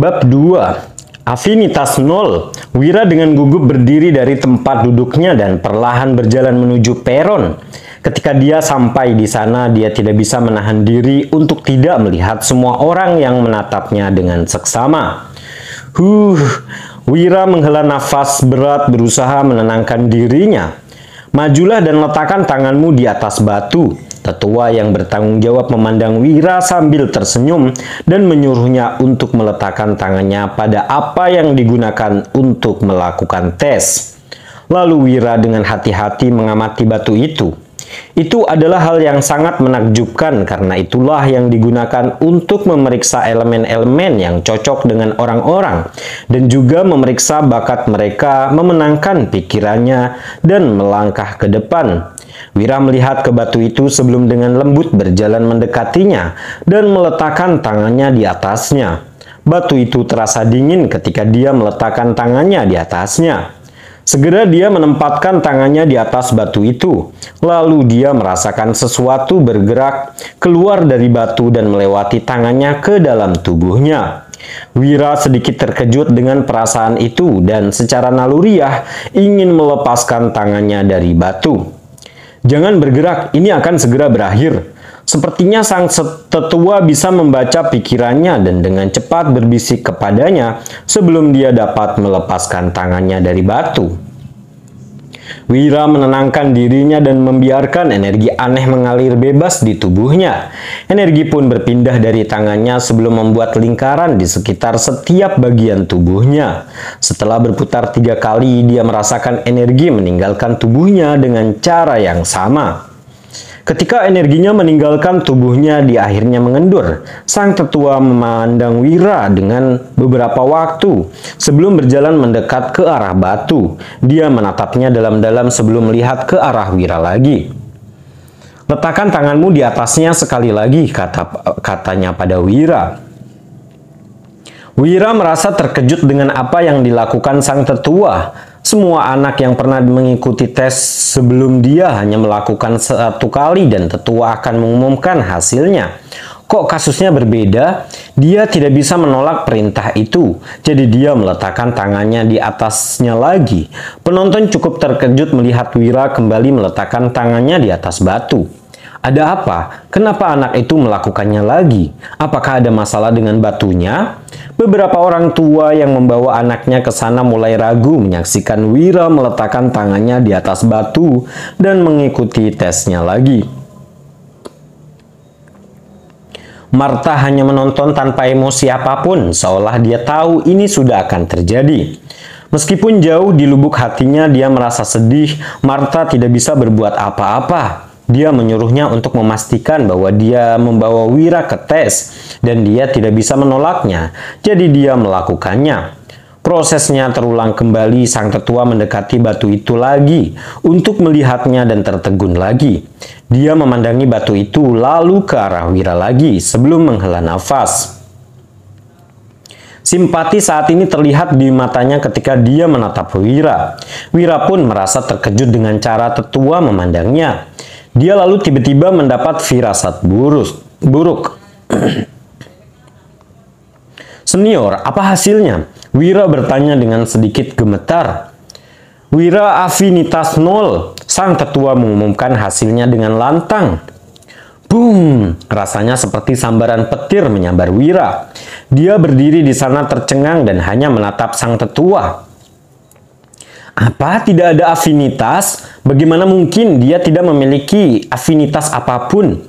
Bab 2. Afinitas 0. Wira dengan gugup berdiri dari tempat duduknya dan perlahan berjalan menuju peron. Ketika dia sampai di sana, dia tidak bisa menahan diri untuk tidak melihat semua orang yang menatapnya dengan seksama. Wira menghela nafas berat berusaha menenangkan dirinya. Majulah dan letakkan tanganmu di atas batu. Tetua yang bertanggung jawab memandang Wira sambil tersenyum dan menyuruhnya untuk meletakkan tangannya pada apa yang digunakan untuk melakukan tes. Lalu Wira dengan hati-hati mengamati batu itu. Itu adalah hal yang sangat menakjubkan karena itulah yang digunakan untuk memeriksa elemen-elemen yang cocok dengan orang-orang dan juga memeriksa bakat mereka, memenangkan pikirannya, dan melangkah ke depan. Wira melihat ke batu itu sebelum dengan lembut berjalan mendekatinya dan meletakkan tangannya di atasnya. Batu itu terasa dingin ketika dia meletakkan tangannya di atasnya. Segera dia menempatkan tangannya di atas batu itu. Lalu dia merasakan sesuatu bergerak keluar dari batu dan melewati tangannya ke dalam tubuhnya. Wira sedikit terkejut dengan perasaan itu dan secara naluriah ingin melepaskan tangannya dari batu. Jangan bergerak, ini akan segera berakhir. Sepertinya sang tetua bisa membaca pikirannya dan dengan cepat berbisik kepadanya sebelum dia dapat melepaskan tangannya dari batu. Wira menenangkan dirinya dan membiarkan energi aneh mengalir bebas di tubuhnya. Energi pun berpindah dari tangannya sebelum membuat lingkaran di sekitar setiap bagian tubuhnya. Setelah berputar 3 kali, dia merasakan energi meninggalkan tubuhnya dengan cara yang sama. Ketika energinya meninggalkan tubuhnya, dia akhirnya mengendur. Sang tetua memandang Wira dengan beberapa waktu sebelum berjalan mendekat ke arah batu. Dia menatapnya dalam-dalam sebelum melihat ke arah Wira lagi. Letakkan tanganmu di atasnya sekali lagi, katanya pada Wira. Wira merasa terkejut dengan apa yang dilakukan sang tetua. Semua anak yang pernah mengikuti tes sebelum dia hanya melakukan 1 kali dan tetua akan mengumumkan hasilnya. Kok kasusnya berbeda? Dia tidak bisa menolak perintah itu, jadi dia meletakkan tangannya di atasnya lagi. Penonton cukup terkejut melihat Wira kembali meletakkan tangannya di atas batu. Ada apa? Kenapa anak itu melakukannya lagi? Apakah ada masalah dengan batunya? Beberapa orang tua yang membawa anaknya ke sana mulai ragu menyaksikan Wira meletakkan tangannya di atas batu dan mengikuti tesnya lagi. Martha hanya menonton tanpa emosi apapun, seolah dia tahu ini sudah akan terjadi. Meskipun jauh di lubuk hatinya dia merasa sedih, Martha tidak bisa berbuat apa-apa. Dia menyuruhnya untuk memastikan bahwa dia membawa Wira ke tes dan dia tidak bisa menolaknya, jadi dia melakukannya. Prosesnya terulang kembali, sang tetua mendekati batu itu lagi untuk melihatnya dan tertegun lagi. Dia memandangi batu itu lalu ke arah Wira lagi sebelum menghela nafas. Simpati saat ini terlihat di matanya ketika dia menatap Wira. Wira pun merasa terkejut dengan cara tetua memandangnya. Dia lalu tiba-tiba mendapat firasat buruk. Senior, apa hasilnya? Wira bertanya dengan sedikit gemetar. Wira afinitas 0. Sang tetua mengumumkan hasilnya dengan lantang. Boom! Rasanya seperti sambaran petir menyambar Wira. Dia berdiri di sana tercengang dan hanya menatap sang tetua. Apa? Tidak ada afinitas? Bagaimana mungkin dia tidak memiliki afinitas apapun?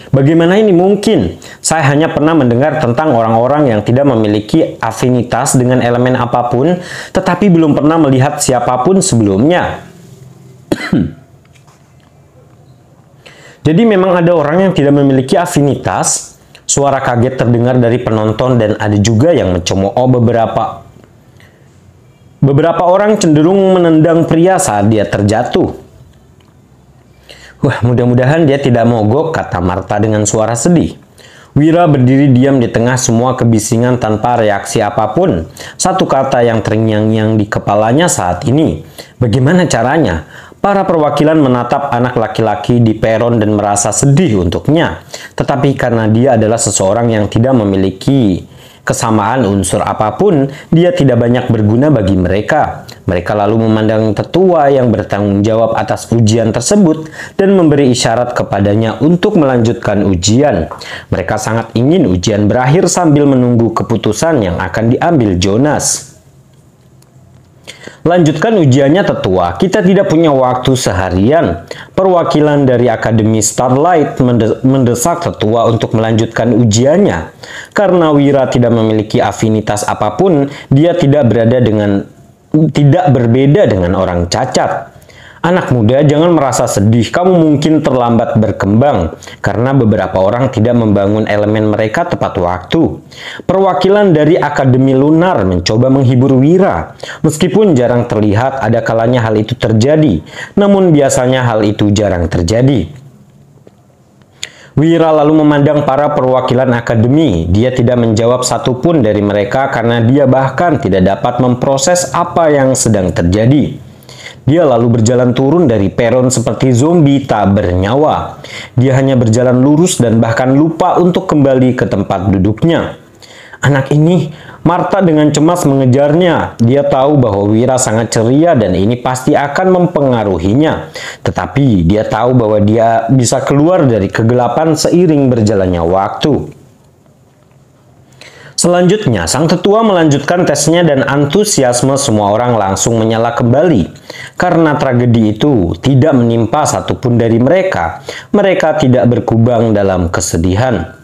Bagaimana ini mungkin? Saya hanya pernah mendengar tentang orang-orang yang tidak memiliki afinitas dengan elemen apapun, tetapi belum pernah melihat siapapun sebelumnya. Jadi memang ada orang yang tidak memiliki afinitas. Suara kaget terdengar dari penonton dan ada juga yang mencemooh Beberapa orang cenderung menendang pria saat dia terjatuh. Wah, mudah-mudahan dia tidak mogok, kata Martha dengan suara sedih. Wira berdiri diam di tengah semua kebisingan tanpa reaksi apapun. Satu kata yang terngiang-ngiang di kepalanya saat ini. Bagaimana caranya? Para perwakilan menatap anak laki-laki di peron dan merasa sedih untuknya. Tetapi karena dia adalah seseorang yang tidak memiliki kesamaan unsur apapun, dia tidak banyak berguna bagi mereka. Mereka lalu memandang tetua yang bertanggung jawab atas ujian tersebut dan memberi isyarat kepadanya untuk melanjutkan ujian. Mereka sangat ingin ujian berakhir sambil menunggu keputusan yang akan diambil Jonas. Lanjutkan ujiannya tetua, kita tidak punya waktu seharian. Perwakilan dari Akademi Starlight mendesak tetua untuk melanjutkan ujiannya. Karena Wira tidak memiliki afinitas apapun, dia tidak berbeda dengan orang cacat. Anak muda, jangan merasa sedih, kamu mungkin terlambat berkembang, karena beberapa orang tidak membangun elemen mereka tepat waktu. Perwakilan dari Akademi Lunar mencoba menghibur Wira. Meskipun jarang terlihat, ada kalanya hal itu terjadi, namun biasanya hal itu jarang terjadi. Wira lalu memandang para perwakilan akademi. Dia tidak menjawab satupun dari mereka karena dia bahkan tidak dapat memproses apa yang sedang terjadi. Dia lalu berjalan turun dari peron seperti zombie tak bernyawa. Dia hanya berjalan lurus dan bahkan lupa untuk kembali ke tempat duduknya. Anak ini, Martha dengan cemas mengejarnya. Dia tahu bahwa Wira sangat ceria dan ini pasti akan mempengaruhinya. Tetapi dia tahu bahwa dia bisa keluar dari kegelapan seiring berjalannya waktu. Selanjutnya, sang tetua melanjutkan tesnya dan antusiasme semua orang langsung menyala kembali. Karena tragedi itu tidak menimpa satupun dari mereka, mereka tidak berkubang dalam kesedihan.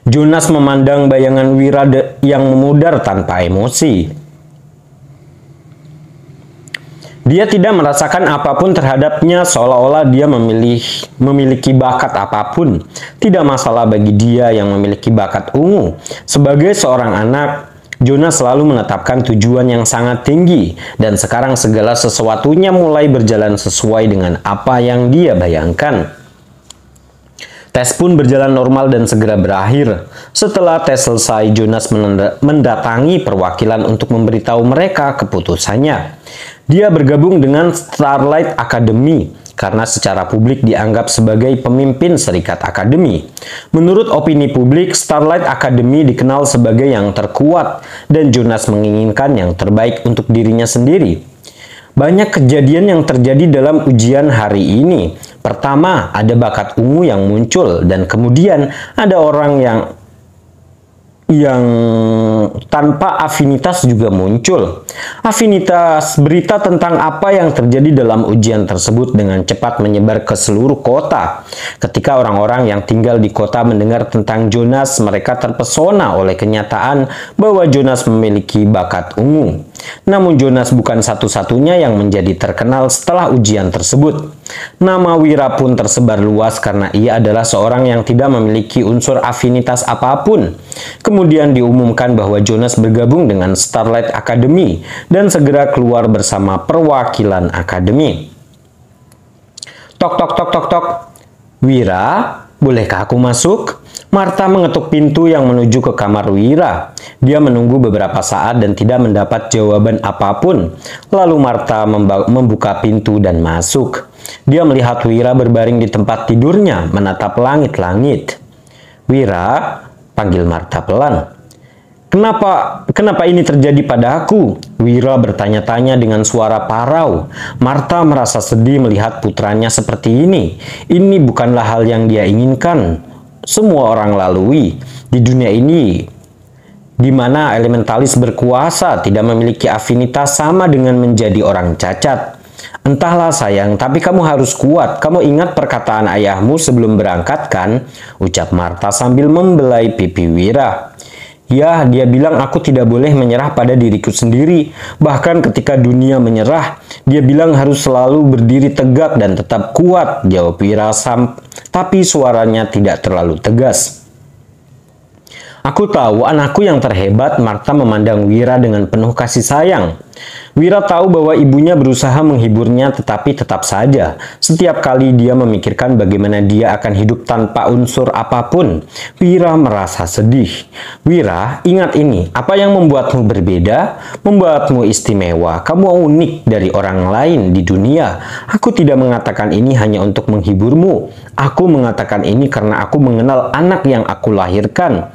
Jonas memandang bayangan Wira yang memudar tanpa emosi. Dia tidak merasakan apapun terhadapnya, seolah-olah dia memiliki bakat apapun. Tidak masalah bagi dia yang memiliki bakat ungu. Sebagai seorang anak, Jonas selalu menetapkan tujuan yang sangat tinggi, dan sekarang segala sesuatunya mulai berjalan sesuai dengan apa yang dia bayangkan. Tes pun berjalan normal dan segera berakhir. Setelah tes selesai, Jonas mendatangi perwakilan untuk memberitahu mereka keputusannya. Dia bergabung dengan Starlight Academy karena secara publik dianggap sebagai pemimpin serikat akademi. Menurut opini publik, Starlight Academy dikenal sebagai yang terkuat dan Jonas menginginkan yang terbaik untuk dirinya sendiri. Banyak kejadian yang terjadi dalam ujian hari ini. Pertama, ada bakat ungu yang muncul dan kemudian ada orang yang tanpa afinitas juga muncul. Afinitas berita tentang apa yang terjadi dalam ujian tersebut dengan cepat menyebar ke seluruh kota. Ketika orang-orang yang tinggal di kota mendengar tentang Jonas, mereka terpesona oleh kenyataan bahwa Jonas memiliki bakat ungu. Namun Jonas bukan satu-satunya yang menjadi terkenal setelah ujian tersebut. Nama Wira pun tersebar luas karena ia adalah seorang yang tidak memiliki unsur afinitas apapun. Kemudian diumumkan bahwa Jonas bergabung dengan Starlight Academy dan segera keluar bersama perwakilan akademi. Tok tok tok tok tok. Wira, bolehkah aku masuk? Martha mengetuk pintu yang menuju ke kamar Wira. Dia menunggu beberapa saat dan tidak mendapat jawaban apapun. Lalu Martha membuka pintu dan masuk. Dia melihat Wira berbaring di tempat tidurnya, menatap langit-langit. Wira, panggil Martha pelan. Kenapa ini terjadi pada aku? Wira bertanya-tanya dengan suara parau. Martha merasa sedih melihat putranya seperti ini. Ini bukanlah hal yang dia inginkan. Semua orang lalui di dunia ini, di mana elementalis berkuasa, tidak memiliki afinitas sama dengan menjadi orang cacat. Entahlah sayang, tapi kamu harus kuat. Kamu ingat perkataan ayahmu sebelum berangkat kan? Ucap Martha sambil membelai pipi Wira. Ya, dia bilang aku tidak boleh menyerah pada diriku sendiri. Bahkan ketika dunia menyerah, dia bilang harus selalu berdiri tegak dan tetap kuat, jawab Wira, tapi suaranya tidak terlalu tegas. Aku tahu anakku yang terhebat. Martha memandang Wira dengan penuh kasih sayang. Wira tahu bahwa ibunya berusaha menghiburnya, tetapi tetap saja, setiap kali dia memikirkan bagaimana dia akan hidup tanpa unsur apapun, Wira merasa sedih. Wira, ingat ini, apa yang membuatmu berbeda, membuatmu istimewa. Kamu unik dari orang lain di dunia. Aku tidak mengatakan ini hanya untuk menghiburmu. Aku mengatakan ini karena aku mengenal anak yang aku lahirkan.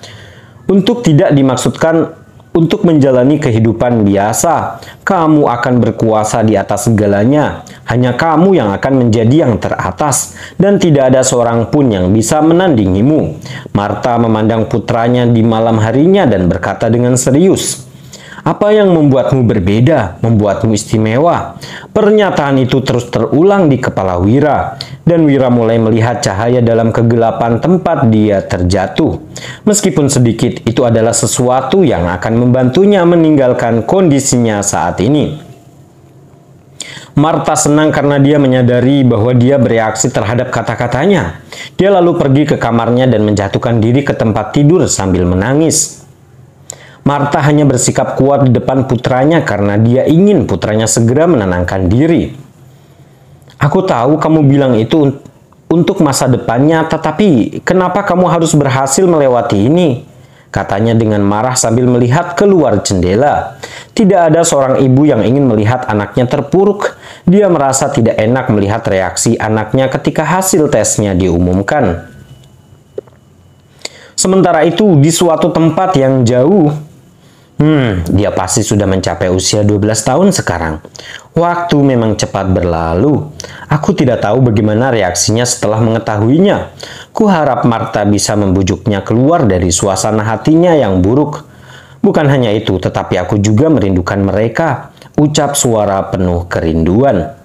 Untuk tidak dimaksudkan untuk menjalani kehidupan biasa. Kamu akan berkuasa di atas segalanya. Hanya kamu yang akan menjadi yang teratas, dan tidak ada seorang pun yang bisa menandingimu. Martha memandang putranya di malam harinya dan berkata dengan serius, "Apa yang membuatmu berbeda, membuatmu istimewa?" Pernyataan itu terus terulang di kepala Wira, dan Wira mulai melihat cahaya dalam kegelapan tempat dia terjatuh. Meskipun sedikit, itu adalah sesuatu yang akan membantunya meninggalkan kondisinya saat ini. Martha senang karena dia menyadari bahwa dia bereaksi terhadap kata-katanya. Dia lalu pergi ke kamarnya dan menjatuhkan diri ke tempat tidur sambil menangis. Martha hanya bersikap kuat di depan putranya karena dia ingin putranya segera menenangkan diri. "Aku tahu kamu bilang itu untuk masa depannya, tetapi kenapa kamu harus berhasil melewati ini?" katanya dengan marah sambil melihat keluar jendela. Tidak ada seorang ibu yang ingin melihat anaknya terpuruk. Dia merasa tidak enak melihat reaksi anaknya ketika hasil tesnya diumumkan. Sementara itu, di suatu tempat yang jauh, dia pasti sudah mencapai usia 12 tahun sekarang. Waktu memang cepat berlalu. Aku tidak tahu bagaimana reaksinya setelah mengetahuinya. Kuharap Martha bisa membujuknya keluar dari suasana hatinya yang buruk. "Bukan hanya itu, tetapi aku juga merindukan mereka," ucap suara penuh kerinduan.